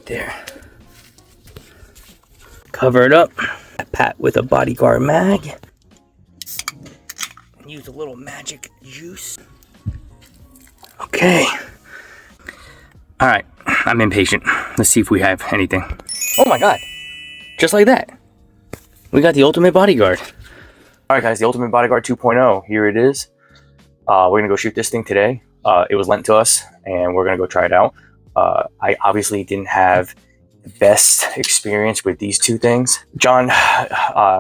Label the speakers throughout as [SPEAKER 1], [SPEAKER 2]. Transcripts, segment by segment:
[SPEAKER 1] there. Cover it up. Pat with a Bodyguard mag. And use a little magic juice. Okay. Alright, I'm impatient. Let's see if we have anything. Oh my god. Just like that. We got the Ultimate Bodyguard. Alright guys, the Ultimate Bodyguard 2.0. Here it is. We're going to go shoot this thing today. It was lent to us, and we're going to go try it out. I obviously didn't have the best experience with these two things. John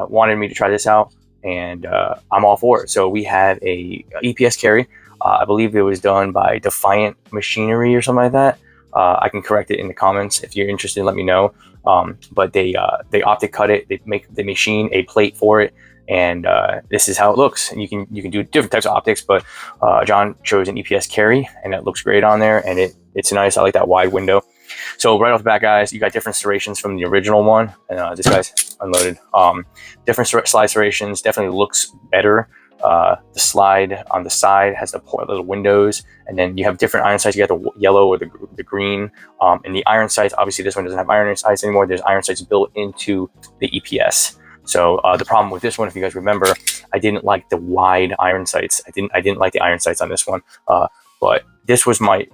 [SPEAKER 1] wanted me to try this out, and I'm all for it. So we have a EPS carry. I believe it was done by Defiant Machinery or something like that. I can correct it in the comments. If you're interested, let me know. But they optic cut it. They machine a plate for it, and this is how it looks. And you can do different types of optics, but John chose an EPS carry, and it looks great on there, and it's nice. I like that wide window. So right off the bat, guys, you got different serrations from the original one, and this guy's unloaded. Different slide serrations, definitely looks better. The slide on the side has the little windows, and then you have different iron sights. You got the yellow or the green, and the iron sights. Obviously, this one doesn't have iron sights anymore. There's iron sights built into the EPS. So the problem with this one, if you guys remember, I didn't like the wide iron sights. I didn't like the iron sights on this one. But this was my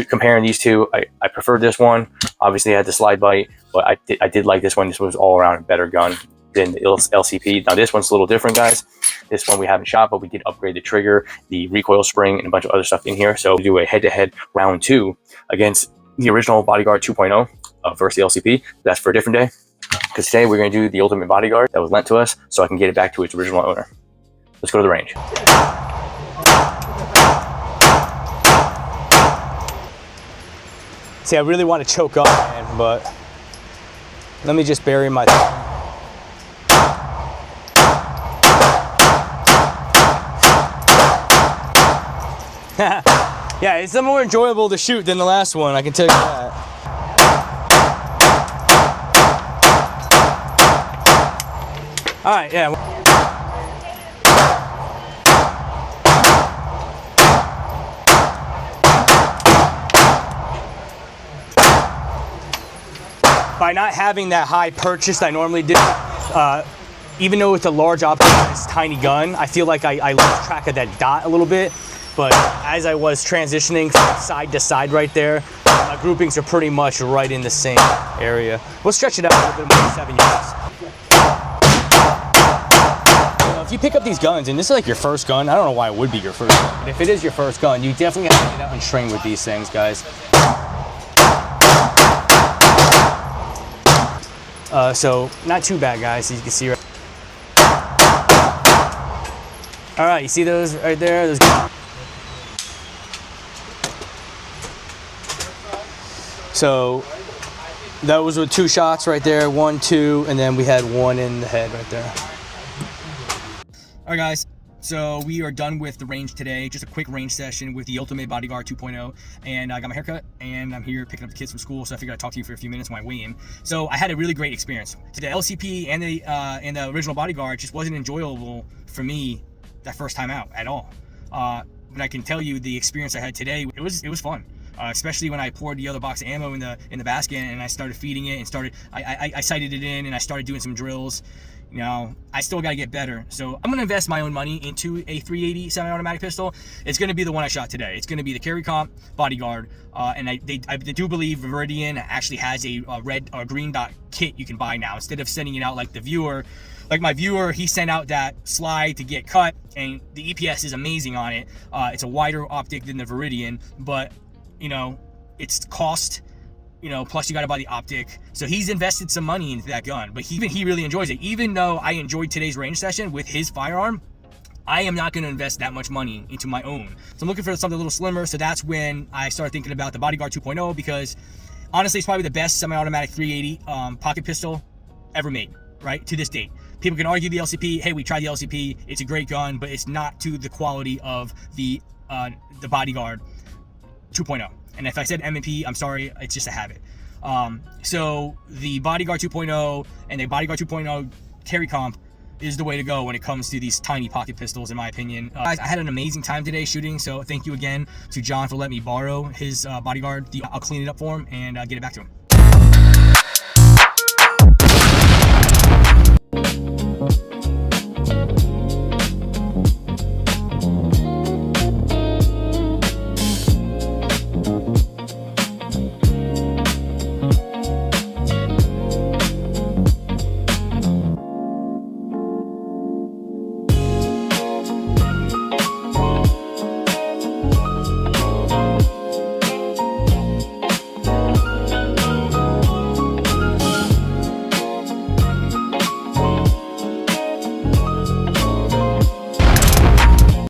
[SPEAKER 1] comparing these two. I preferred this one. Obviously, I had the slide bite, but I did like this one. This was all around a better gun than the LCP. Now this one's a little different, guys. This one we haven't shot, but we did upgrade the trigger, the recoil spring, and a bunch of other stuff in here. So we do a head-to-head round 2 against the original Bodyguard 2.0 versus the LCP. That's for a different day, because today we're going to do the Ultimate Bodyguard that was lent to us, so I can get it back to its original owner. Let's go to the range.
[SPEAKER 2] See, I really want to choke up, man, but let me just bury my thumb. Yeah, it's more enjoyable to shoot than the last one, I can tell you that. All right, yeah. By not having that high purchase I normally do, even though it's a large optic, it's a tiny gun, I feel like I lose track of that dot a little bit. But as I was transitioning from side to side right there, my groupings are pretty much right in the same area. We'll stretch it out a little bit more, 7 yards. You know, if you pick up these guns, and this is like your first gun, I don't know why it would be your first gun, but if it is your first gun, you definitely have to get out and train with these things, guys. So not too bad, guys, as you can see right. All right, you see those right there? Those. So those were 2 shots right there, 1, 2, and then we had 1 in the head right there. All right, guys. So we are done with the range today. Just a quick range session with the Ultimate Bodyguard 2.0. And I got my haircut, and I'm here picking up the kids from school. So I figured I'd talk to you for a few minutes when I weigh in. So I had a really great experience. The LCP and the original Bodyguard just wasn't enjoyable for me that first time out at all. But I can tell you the experience I had today, it was fun. Especially when I poured the other box of ammo in the basket, and I started feeding it, and I sighted it in, and I started doing some drills. You know, I still got to get better. So I'm going to invest my own money into a 380 semi-automatic pistol. It's going to be the one I shot today. It's going to be the Carry Comp Bodyguard. And I do believe Viridian actually has a red or green dot kit you can buy now. Instead of sending it out like the viewer, like my viewer, he sent out that slide to get cut, and the EPS is amazing on it. It's a wider optic than the Viridian, but, you know, it's cost. You know, plus you got to buy the optic. So he's invested some money into that gun, but he really enjoys it. Even though I enjoyed today's range session with his firearm, I am not going to invest that much money into my own. So I'm looking for something a little slimmer. So that's when I started thinking about the Bodyguard 2.0, because honestly, it's probably the best semi-automatic 380 pocket pistol ever made, right? To this date. People can argue the LCP. Hey, we tried the LCP. It's a great gun, but it's not to the quality of the Bodyguard 2.0. And if I said M&P, I'm sorry, it's just a habit. So the Bodyguard 2.0 and the Bodyguard 2.0 Carry Comp is the way to go when it comes to these tiny pocket pistols, in my opinion. Guys, I had an amazing time today shooting, so thank you again to John for letting me borrow his Bodyguard. I'll clean it up for him and get it back to him.